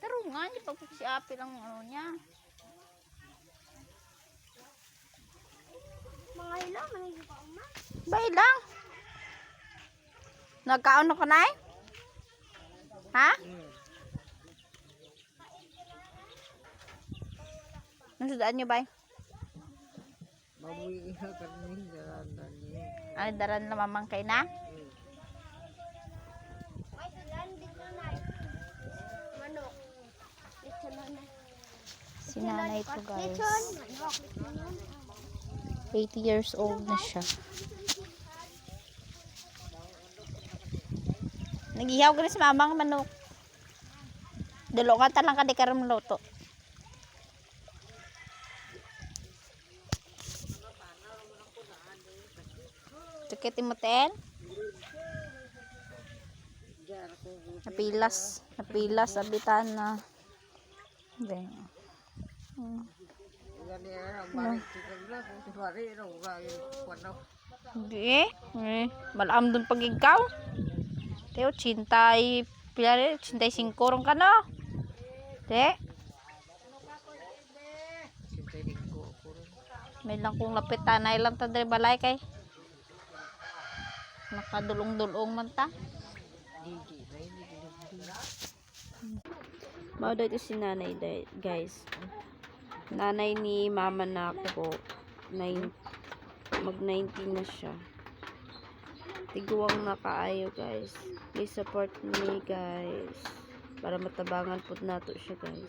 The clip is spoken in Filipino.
Pero nga, di pa si Apple ang ano niya. Mga ilang, manay pa uma. Bay lang. Nagkaon na ka na eh? Ha? Nasudaan niyo ba? Mabuhi ka kami daran niya. Ay, daran na mamangkay na? Ay, sudan dito na. Manok. Lechon na. Si nanay ko guys. Lechon. Manok. Lechon. 80 years old na siya. Nagihaw ka si mamang manok. Dalo ka talang ka di ka rin luto. Sakit imotel. Napilas abitan na. Then. Hindi malam dun pag ikaw. Teo, cintay, pila, cintay 5 rong ka no? Te? May lang kong lapit tanay lang ta dre balay kay. Nakadulong-dulong man ta. Mao dito si nanay guys. Nanay ni mama na ako. Mag 19 na siya. Tiguang na kaayo guys. Please support me guys. Para matabangan po nato siya guys.